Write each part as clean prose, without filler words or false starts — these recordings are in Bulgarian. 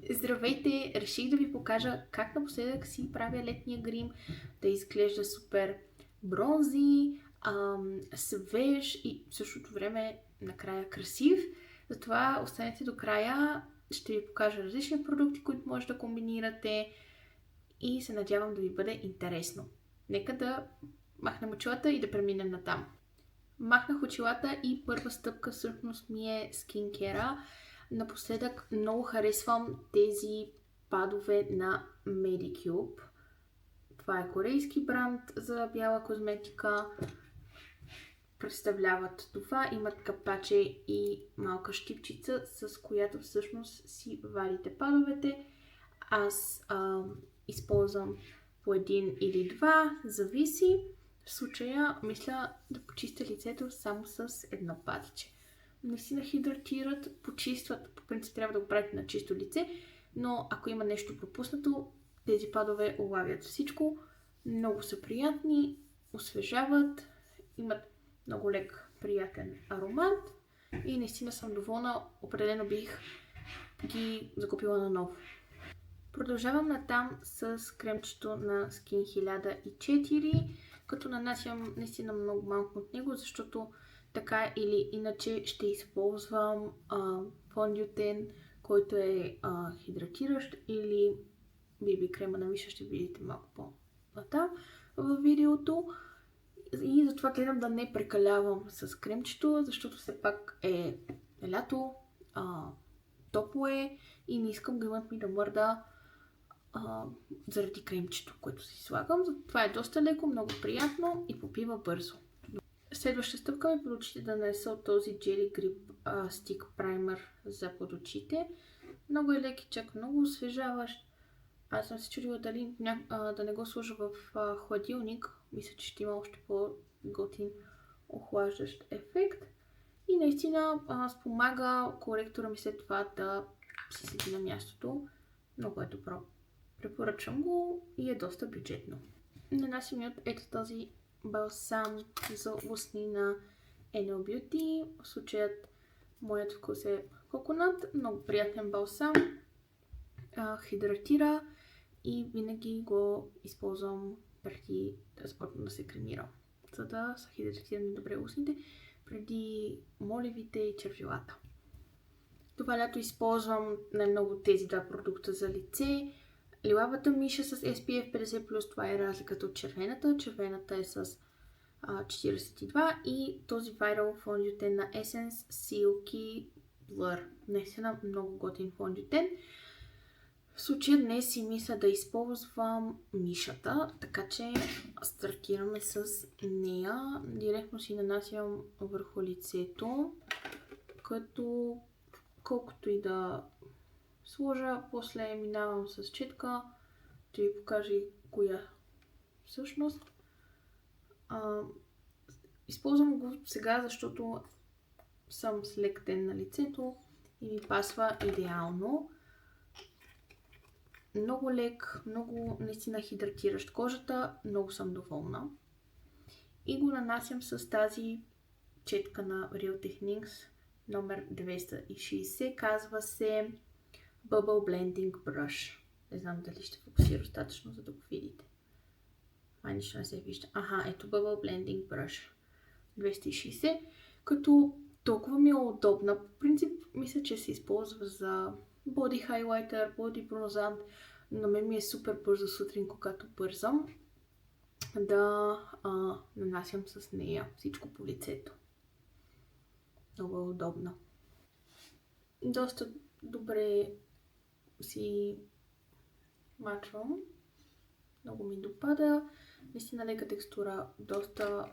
Здравейте! Реших да ви покажа как напоследък си правя летния грим, да изглежда супер бронзи, свеж и в същото време накрая красив. Затова останете до края, ще ви покажа различни продукти, които може да комбинирате и се надявам да ви бъде интересно. Нека да махнем очилата и да преминем натам. Махнах очилата и първа стъпка всъщност ми е скинкера. Напоследък много харесвам тези падове на Medicube. Това е корейски бранд за бяла козметика. Представляват това. Имат капаче и малка щипчица, с която всъщност си вадите падовете. Аз използвам по един или два, зависи. В случая мисля да почистя лицето само с едно падче. Наистина хидратират, почистват, по принцип трябва да го правите на чисто лице, но ако има нещо пропуснато, тези падове улавят всичко. Много са приятни, освежават, имат много лек, приятен аромат и наистина съм доволна. Определено бих ги закупила наново. Продължавам натам с кремчето на Skin 1004, като нанасям наистина много малко от него, защото така или иначе ще използвам фондютен, който е хидратиращ, или BB крема на Миша, ще видите малко по-натам в видеото. И затова гледам да не прекалявам с кремчето, защото все пак е лято, топло е и не искам гримът ми да мърда заради кремчето, което си слагам. Това е доста леко, много приятно и попива бързо. Следваща стъпка ми под очите да нанеса от този Jelly Grip Stick Primer за под очите. Много е лек и чак много освежаващ. Аз съм се чудила дали да не го сложа в хладилник. Мисля, че ще има още по-готин охлаждащ ефект. И наистина спомага коректора ми след това да си седи на мястото. Много е добро. Препоръчвам го и е доста бюджетно. Нанасям от ето този балсам за устни на Enel Beauty. В случаят моят вкус е коконат. Много приятен балсам. Хидратира и винаги го използвам преди да започна да се кремирам, за да са хидратирани добре устните преди моливите и червилата. Това лято използвам най-много тези два продукта за лице. Лилавата миша с SPF 50+, това е разликата от червената. Червената е с 42 и този Viral фондютен на Essence Silky Blur. Наистина много готин фондютен. В случая днес си мисля да използвам мишата, така че стартираме с нея. Директно си нанасям върху лицето, като колкото и да сложа, после минавам с четка, да ви покажа и коя всъщност. Използвам го сега, защото съм с лек ден на лицето и ми пасва идеално. Много лек, много наистина хидратиращ кожата, много съм доволна. И го нанасям с тази четка на Real Techniques номер 260, казва се Bubble Blending Brush. Не знам дали ще фокусира достатъчно, за да го видите. Нищо не се вижда. Ето Bubble Blending Brush 260, като толкова ми е удобна. По принцип, мисля, че се използва за body highlighter, body bronzant. На мен ми е супер бързо сутрин, когато бързам, да нанасям с нея всичко по лицето. Много е удобна. Доста добре си мачвам. Много ми допада. Наистина лека текстура, доста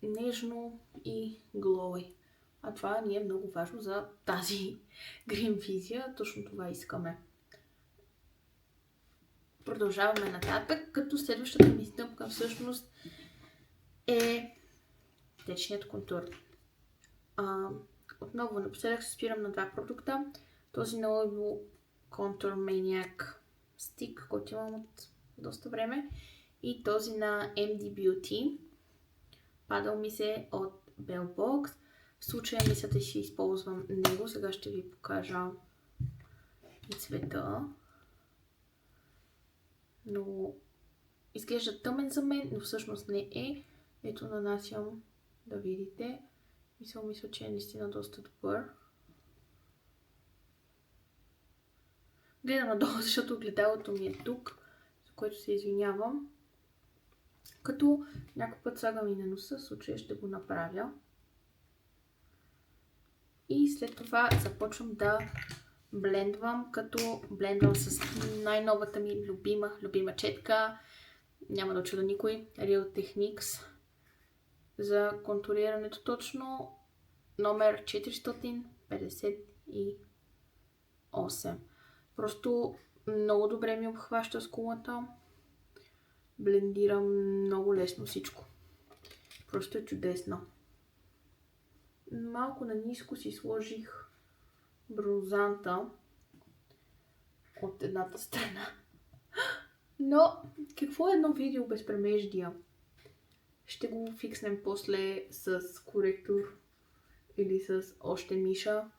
нежно и глоуи. А това ни е много важно за тази грим визия. Точно това искаме. Продължаваме нататък, като следващата ми стъпка всъщност е течният контур. Отново напоследък се спирам на два продукта. Този на L'Oreal Contour Maniac Stick, който имам от доста време, и този на MD Beauty. Падал ми се от Bell Box. В случая мисля да ще използвам него. Сега ще ви покажа и цвета. Но изглежда тъмен за мен, но всъщност не е. Ето нанасям да видите. Мисля, че е наистина доста добър. Гледам надолу, защото огледалото ми е тук, за което се извинявам. Като някой път слагам и на носа, в случая ще го направя. И след това започвам да блендвам, като блендвам с най-новата ми любима четка. Няма да очуда никой. Real Techniques. За контурирането точно номер 458. Просто много добре ми обхваща скулата. Блендирам много лесно всичко. Просто е чудесно. Малко на ниско си сложих бронзанта от едната страна. Но какво е едно видео без премеждия? Ще го фикснем после с коректор или с още миша.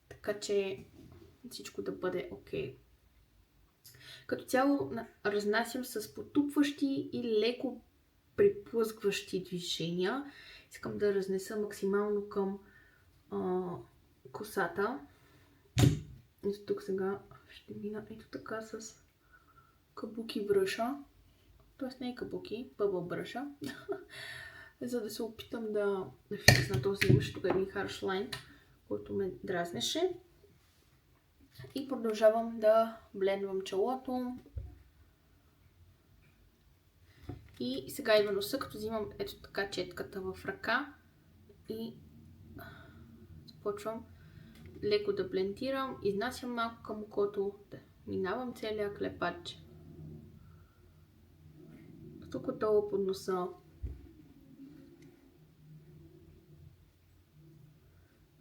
Така че всичко да бъде окей. Като цяло разнасям с потупващи и леко приплъскващи движения. Искам да разнеса максимално към косата. Ето тук сега ще мина ето така с кабуки бръша. Тоест не е кабуки, бъбъл бръша. За да се опитам да фиксна този имаш тук един харш лайн, който ме дразнеше. И продължавам да блендвам челото. И сега идва носа, като взимам ето така четката в ръка и започвам леко да блендирам. Изнасям малко към окото, да минавам целия клепач. Тук долу под носа.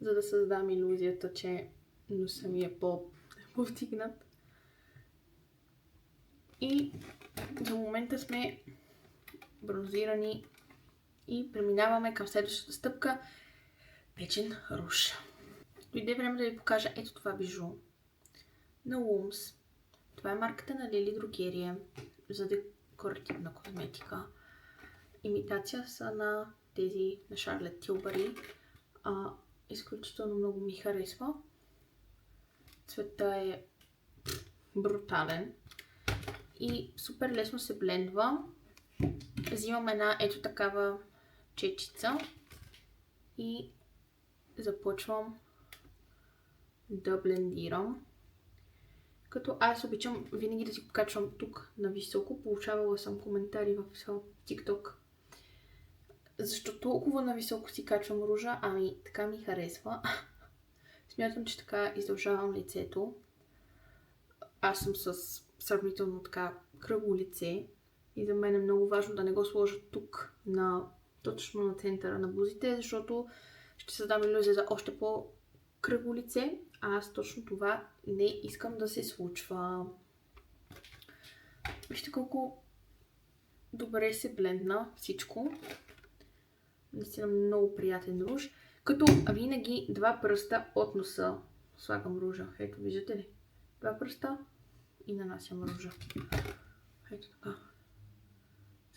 За да създам илюзията, че носа ми е по-повдигнат. И до момента сме бронзирани и преминаваме към следващата стъпка. Печен руж. Дойде време да ви покажа ето това бижу на Looms. Това е марката на Лили Дрогерия за декоративна козметика. Имитация са на тези на Шарлет Тилбъри. Изключително много ми харесва. Цветът е брутален и супер лесно се блендва. Взимам една ето такава чечица и започвам да блендирам. Като аз обичам винаги да си покачвам тук на високо. Получавала съм коментари в TikTok. Защо толкова на високо си качвам ружа? Ами така ми харесва. Смятам, че така издължавам лицето. Аз съм с сравнително така кръгло лице. И за мен е много важно да не го сложа тук, точно на центъра на бузите, защото ще създам илюзия за още по-кръгло лице. А аз точно това не искам да се случва. Вижте колко добре се блендна всичко. Наистина много приятен руж. Като винаги два пръста от носа слагам ружа. Ето, виждате ли? Два пръста и нанасям ружа. Ето така.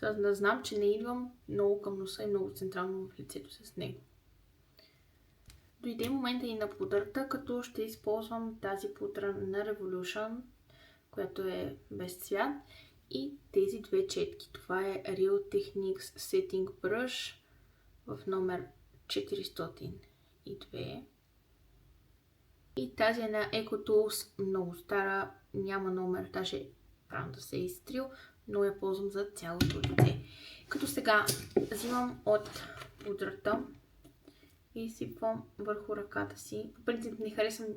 За да знам, че не идвам много към носа и много централно в лицето с него. Дойде момента и на пудрата, като ще използвам тази пудра на Revolution, която е без цвят. И тези две четки. Това е Real Techniques Setting Brush в номер 402. И тази е на EcoTools, много стара, няма номер, даже правилно да се е изтрил, но я ползвам за цялото лице. Като сега взимам от пудрата и сипвам върху ръката си. По принцип не харесвам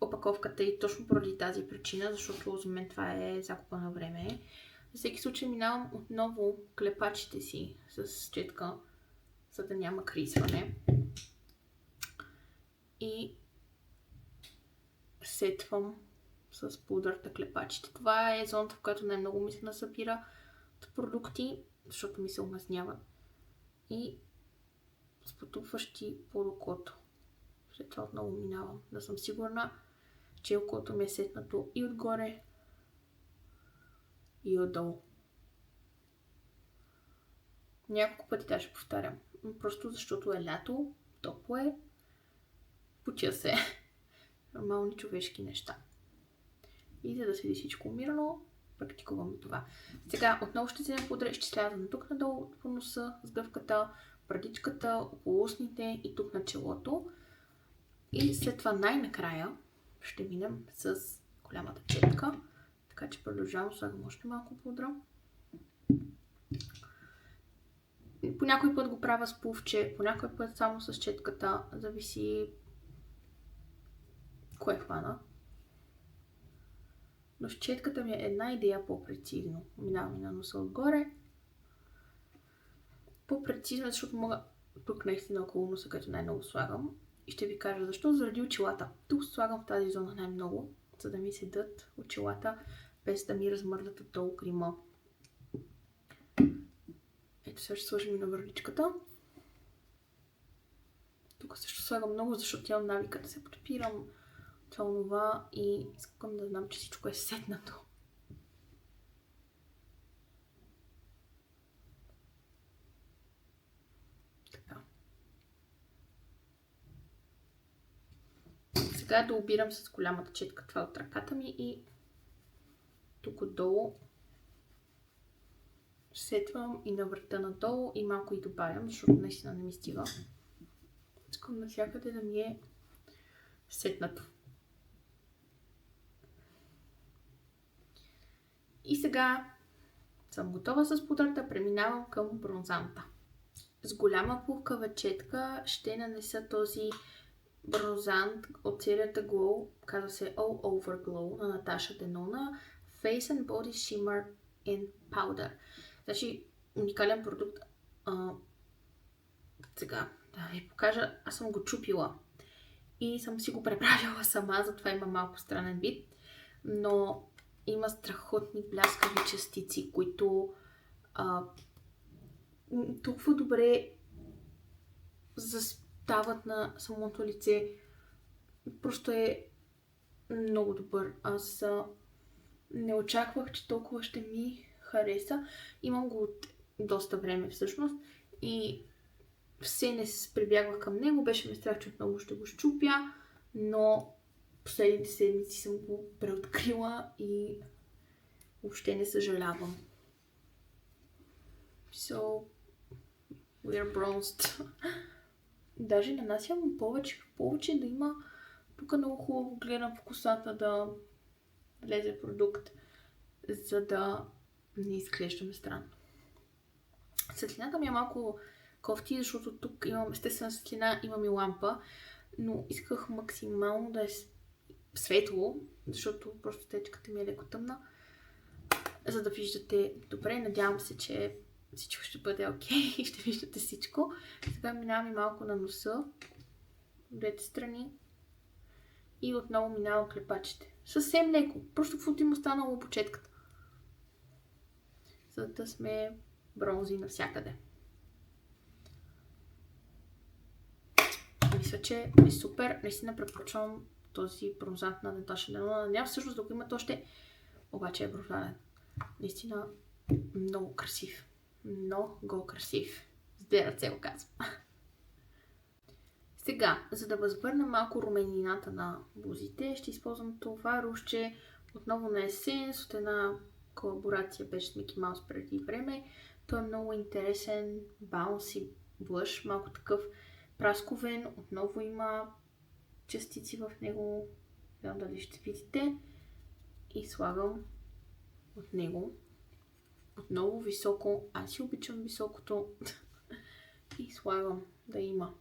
опаковката и точно поради тази причина, защото за мен това е загуба на време. За всеки случай минавам отново клепачите си с четка, за да няма крисване. И сетвам с пудрата клепачите. Това е зоната, в която най-много ми се насъбира от продукти, защото ми се омазняват. И с потупващи под окото. След това отново минавам, да съм сигурна, че окото ми е сетнато и отгоре, и отдолу. Няколко пъти даже повтарям. Просто защото е лято, топло е, почия се. Нормални човешки неща. И за да седи всичко мирно, практикувам това. Сега отново ще се наподря, ще слязам тук надолу по носа, с гъвката, брадичката, около устните и тук на челото. И след това най-накрая ще минем с голямата четка. Така че продължавам, слагам още малко пудра. По някой път го правя с пувче, по някой път само с четката. Зависи кое хвана. Но с четката ми е една идея по-прецизно. Минавам и на носа отгоре. По-прецизно, защото мога тук наистина около носа, като най-много слагам. И ще ви кажа защо. Заради очилата. Тук слагам в тази зона най-много, за да ми седат очилата, без да ми размърдат отдолу грима. Ето сега ще сложим и на върличката. Тук също слагам много, защото тя навика да се подпирам това и искам да знам, че всичко е седнато. Така. Сега да обирам с голямата четка това от ръката ми и тук отдолу сетвам и на врата надолу и малко и добавям, защото наистина не ми стига. Искам навсякъде да ми е сетнато. И сега съм готова с пудрата, преминавам към бронзанта. С голяма пухкава четка ще нанеса този бронзант от серията Glow, казва се All Over Glow на Наташа Денона, Face and Body Shimmer in Powder. Значи уникален продукт. Сега да ви покажа, аз съм го чупила и съм си го преправила сама, затова има малко странен вид, но има страхотни бляскави частици, които толкова добре застават на самото лице. Просто е много добър. Аз не очаквах, че толкова ще ми хареса. Имам го от доста време всъщност и все не се прибягвах към него. Беше ме страх, че отново ще го щупя, но последните седмици съм го преоткрила и въобще не съжалявам. So, we're bronzed. Даже нанасям повече да има. Тук много хубаво гледам в косата да влезе продукт, за да не изглеждаме странно. Светлината ми е малко кофти, защото тук имам естествена светлина, имам и лампа, но исках максимално да е светло, защото просто течката ми е леко тъмна, за да виждате добре. Надявам се, че всичко ще бъде окей и ще виждате всичко. Сега минавам и малко на носа, от двете страни и отново минавам клепачите. Съвсем леко, просто каквото им останало по четката, за да сме бронзи навсякъде. Мисля, че е супер. Наистина препоръчвам този бронзант на Наташа Денона. Надявам всъщност да го имат още, обаче е брутален. Наистина много красив. Много красив. С две ръце го казвам. Сега, за да възвърна малко руменината на бузите, ще използвам това рушче отново на Essence от една колаборация беше с Mickey Mouse преди време. Той е много интересен, баунси блъш, малко такъв прасковен. Отново има частици в него. Не знам дали ще видите. И слагам от него. Отново високо. Аз си обичам високото. И слагам да има.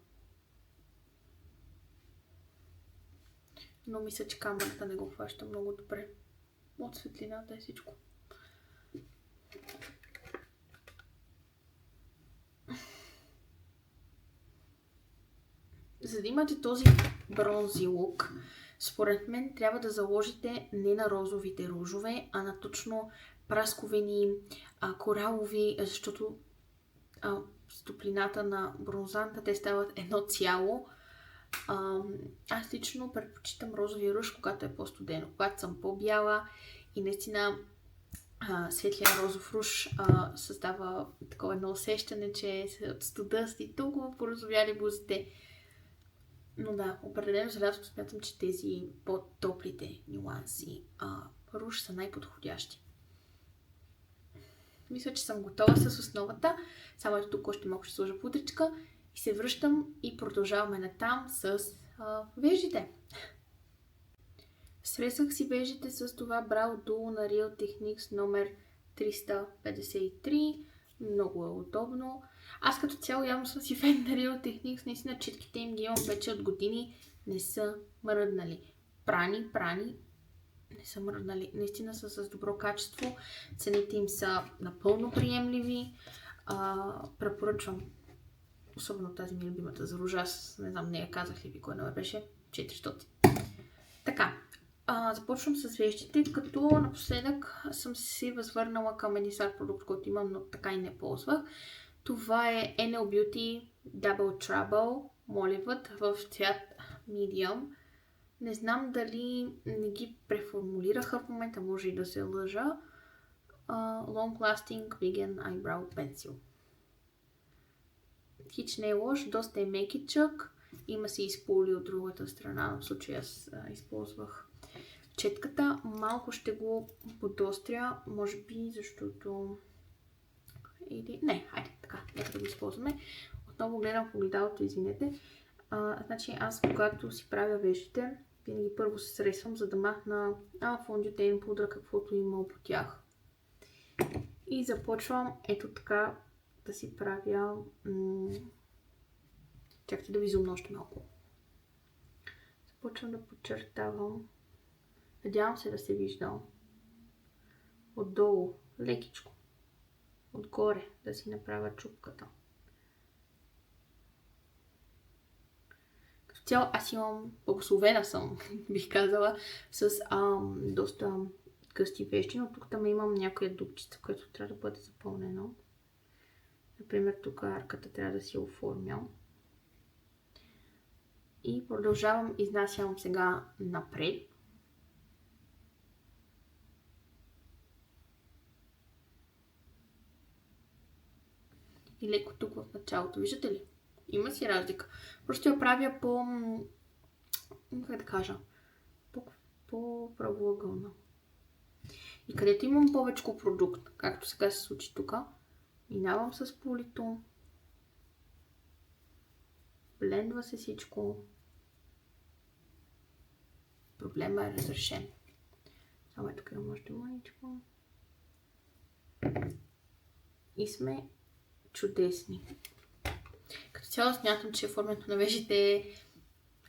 Но мисля, че камерата не го хваща много добре. От светлината е всичко. За да имате този бронзи лук, според мен трябва да заложите не на розовите ружове, а на точно прасковени, коралови, защото с топлината на бронзанта те стават едно цяло Аз лично предпочитам розовия руж, когато е по-студено. Когато съм по-бяла и наистина светлия розов руж създава такова едно усещане, че от студа сте толкова порозовяли бузите. Но да, определено за лятото смятам, че тези по-топлите нюанси руж са най-подходящи. Мисля, че съм готова с основата. Само ето тук още малко ще сложа пудричка и се връщам и продължаваме натам с веждите. Срезах си веждите с това Brow Duo на Real Techniques номер 353. Много е удобно. Аз като цяло явно съм си фен на Real Techniques. Наистина четките им ги имам вече от години. Не са мръднали. Прани. Не са мръднали. Наистина са с добро качество. Цените им са напълно приемливи. Препоръчвам. Особено тази ми любимата за ружа. Не знам, не я казах ли ви кой номер беше. 400. Така. Започвам с вещите, като напоследък съм си възвърнала към един стар продукт, който имам, но така и не ползвах. Това е NL Beauty Double Trouble моливът в цвят Medium. Не знам дали не ги преформулираха в момента, може и да се лъжа. Long Lasting Vegan Eyebrow Pencil. Хич не е лош, доста е мекичък. Има си изполи от другата страна, в случая аз използвах четката. Малко ще го подостря, може би, защото... Не, хайде, така, нека да го използваме. Отново гледам в огледалото, извинете. Значи аз, когато си правя веждите, винаги първо се сресвам, за да махна фондютейн пудра, каквото има по тях. И започвам ето така да си правя... Чакайте да ви зумна още малко. Започвам да подчертавам. Надявам се да се вижда. Отдолу, лекичко. Отгоре да си направя чупката. Като цяло аз имам, благословена съм, бих казала, с доста късти вещи, но тук там имам някоя дупчица, която трябва да бъде запълнено. Например, тук арката трябва да си оформя. И продължавам, изнасям сега напред. И леко тук в началото. Виждате ли? Има си разлика. Просто я правя как да кажа, по-правоъгълна. И където имам повече продукт, както сега се случи тук, минавам с полито. Блендва се всичко. Проблема е разрешен. Само е тук имам още маничко. И сме чудесни. Като цяло смятам, че оформянето на вежите е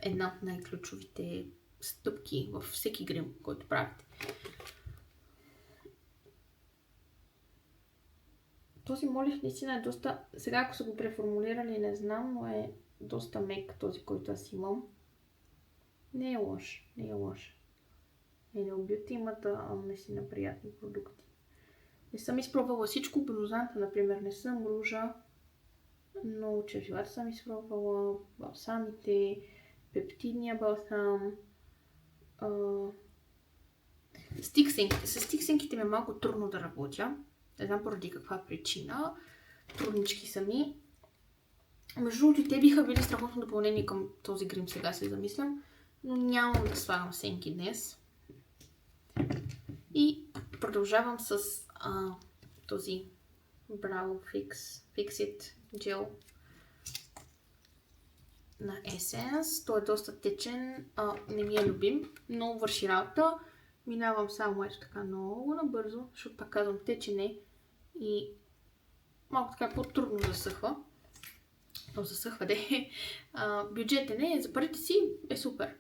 една от най-ключовите стъпки във всеки грим, който правите. Този молив наистина е доста... Сега ако са го преформулирали, не знам, но е доста мек този, който аз имам. Не е лош, не е лош. NL Beauty имат наистина приятни продукти. Не съм изпробвала всичко. Бронзанта, например, не съм ружа. Но червилата съм изпробвала. Балсамите, пептидния балсам. Стиксинките. С стиксинките ми е малко трудно да работя. Не знам поради каква причина. Труднички са ми. Между другото, те биха били страхотно допълнение към този грим, сега се замислям. Но нямам да слагам сенки днес. И продължавам с този Brow Fix-It Gel на Essence. Той е доста течен, не ми е любим, но върши работа. Минавам само ето така много набързо, защото пак казвам течен е и малко така по-трудно засъхва. Но засъхва де. Бюджетен е, за парите си е супер.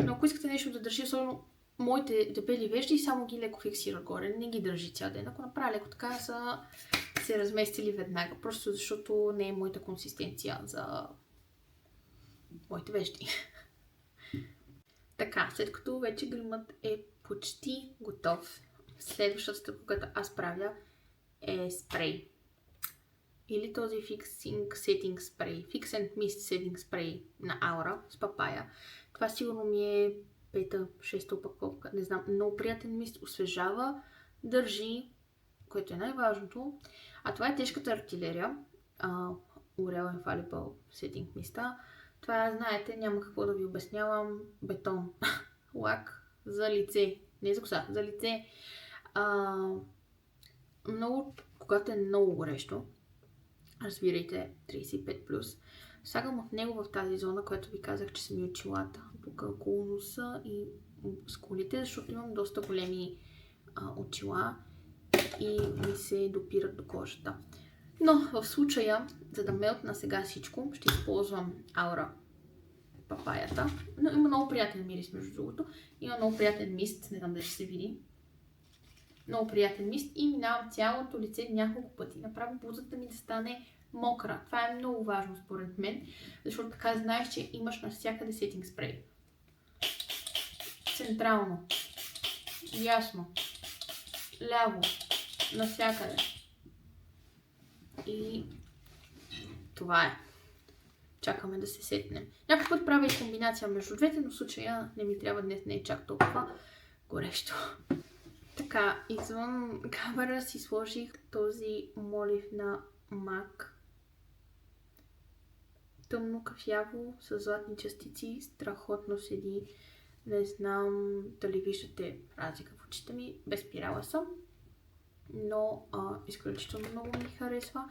Но ако искате нещо да държи, особено моите дебели вежди, само ги леко фиксира горе, не ги държи цял ден. Ако направя леко така, са се разместили веднага, просто защото не е моята консистенция за моите вежди. Така, след като вече гримът е почти готов, следващата стъпка, която аз правя, е спрей. или този Fixing Setting Spray, Fix and Mist Setting Spray на Aura с папая. Това сигурно ми е 5-6 опаковка, не знам, много приятен мист, освежава, държи, което е най-важното. А това е тежката артилерия, L'Oreal Infallible Setting Mist. Това, знаете, няма какво да ви обяснявам, бетон, лак за лице, не за коса, за лице. Много, когато е много горещо, разбирайте 35+, слагам от него в тази зона, която ви казах, че са ми очилата, тук около носа и скулите, защото имам доста големи очила и ми се допират до кожата. Но в случая, за да мелтна сега всичко, ще използвам Aura папаята. Но има много приятен мирис, между другото. Има много приятен мист, не знам дали ще се види. Много приятен мист и минавам цялото лице няколко пъти. Направо бузата ми да стане мокра. Това е много важно според мен, защото така знаеш, че имаш навсякъде сетинг спрей. Централно, ясно, ляво, навсякъде. И това е. Чакаме да се сетнем. Някой път правя и комбинация между двете, но в случая не ми трябва днес, не е чак толкова горещо. Така, извън камера си сложих този молив на MAC. Тъмно кафяво с златни частици. Страхотно седи. Не знам дали виждате разлика в очите ми. Без спирала съм. Но изключително много ми харесва.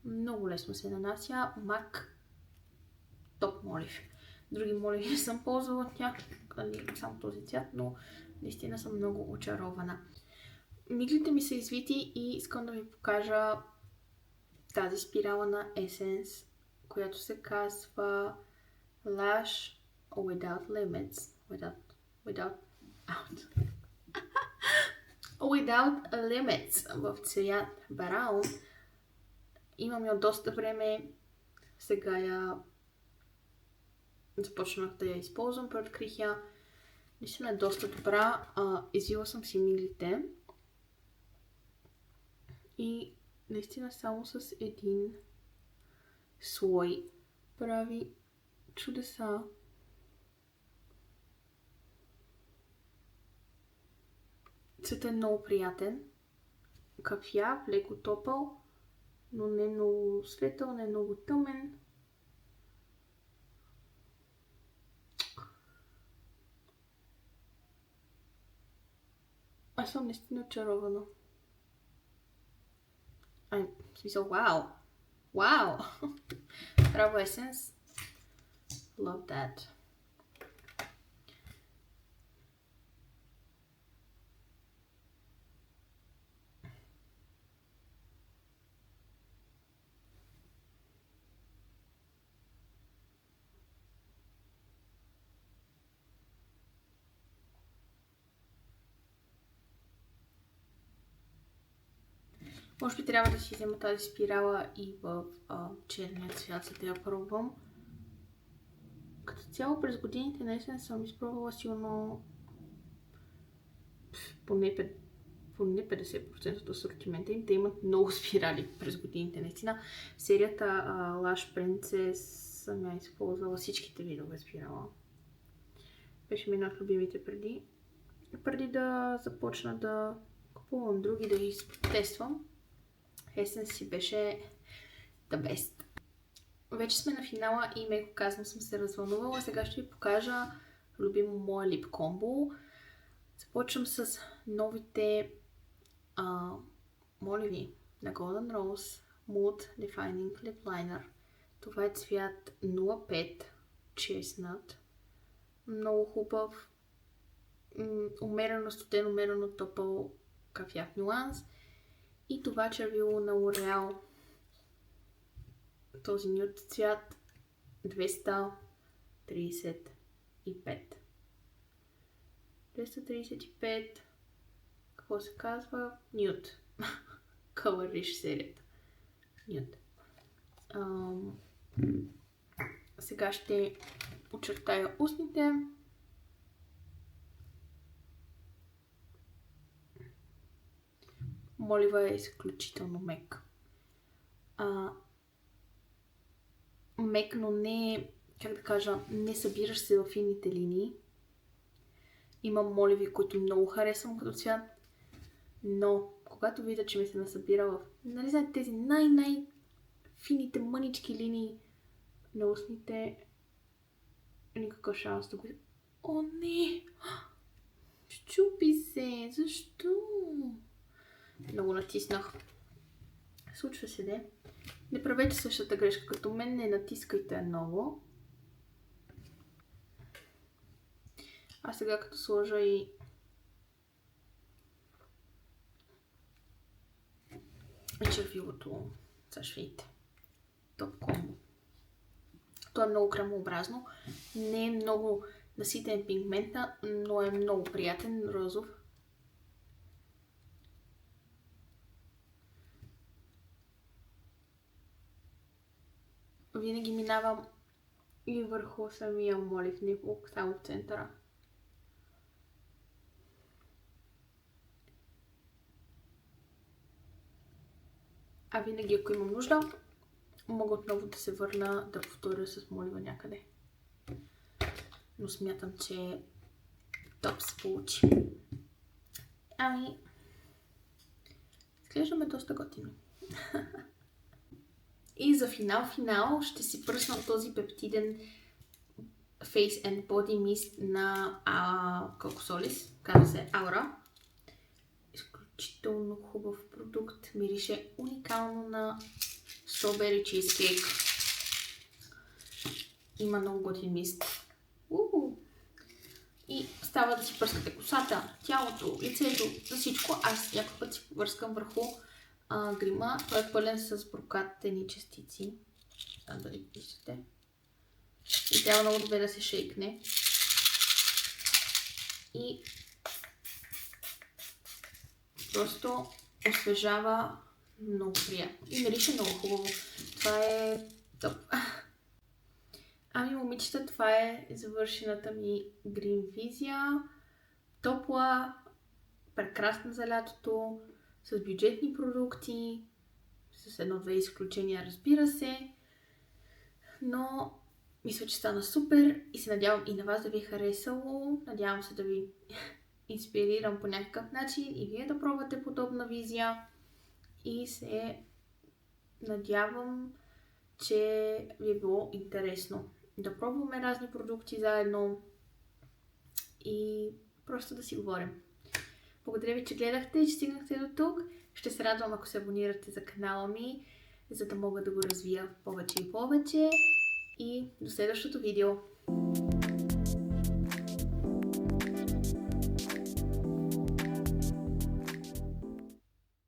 Много лесно се нанася. MAC топ молив. Други моливи не съм ползвала от тях. Само този цвят, но наистина съм много очарована. Миглите ми са извити и искам да ви покажа тази спирала на Essence, която се казва Lash Without Limits. Without Limits в цвят браун. Имам я от доста време. Сега я започнах да я използвам, преоткрих я. Наистина е доста добра. Извила съм си миглите. И наистина само с един слой прави чудеса. Цветът е много приятен. Кафяв, леко топъл, но не много светъл, не много тъмен. Аз съм наистина очарована. В смисъл, вау! Вау! Браво, Essence. Love that. Може би трябва да си взема тази спирала и в черния цвят, за да я пробвам. Като цяло през годините наистина съм изпробвала сигурно поне 50% от асортимента им. Те имат много спирали през годините. Наистина серията Lash Princess съм я използвала всичките видове спирала. Беше ми една от любимите преди да започна да купувам други, да ги тествам. Essence си беше the best. Вече сме на финала и меко казвам съм се развълнувала. Сега ще ви покажа любимо мое лип комбо. Започвам с новите моливи на Golden Rose Mood Defining Lip Liner. Това е цвят 05 Chestnut. Много хубав. Умерено студен, умерено топъл кафяв нюанс. И това червило на L'Oreal. Този нюд цвят 235. 235. Какво се казва? Нюд. Colorish серията. Нюд. Сега ще очертая устните. Молива е изключително мек. мек, но не, как да кажа, не събираш се в фините линии. Имам моливи, които много харесвам като цвят, но когато видя, че ми се насъбира в, нали знаете, тези най-фините мънички линии на устните, никакъв шанс да го... О, не! Щупи се! Защо? Много натиснах. Случва се, де. Не правете същата грешка като мен, не натискайте много. А сега като сложа и червилото, сега ще видите. Топ комбо. То е много кремообразно. Не е много наситен пигмент, но е много приятен, розов. Винаги минавам и върху самия молив, не само в центъра. А винаги, ако имам нужда, мога отново да се върна да повторя с молива някъде. Но смятам, че топ се получи. Ами, изглеждаме доста готино. И за финал ще си пръсна този пептиден Face and Body Mist на Cocosолис. Казва се Aura. Изключително хубав продукт. Мирише уникално на Strawberry Cheesecake. Има много готин мист. И става да си пръскате косата, тялото, лицето, за всичко. Аз някакъв път си повърскам върху грима. Той е пълен с брокатени частици. Дали виждате. И трябва много добре да се шейкне. И просто освежава много приятно. И мирише много хубаво. Това е топ. Ами, момичета, това е завършената ми Green Vizia. Топла, прекрасна за лятото, с бюджетни продукти, с едно-две изключения, разбира се. Но мисля, че стана супер и се надявам и на вас да ви е харесало. Надявам се да ви инспирирам по някакъв начин и вие да пробвате подобна визия. И се надявам, че ви е било интересно да пробваме разни продукти заедно и просто да си говорим. Благодаря ви, че гледахте и че стигнахте до тук. Ще се радвам, ако се абонирате за канала ми, за да мога да го развия повече и повече. И до следващото видео!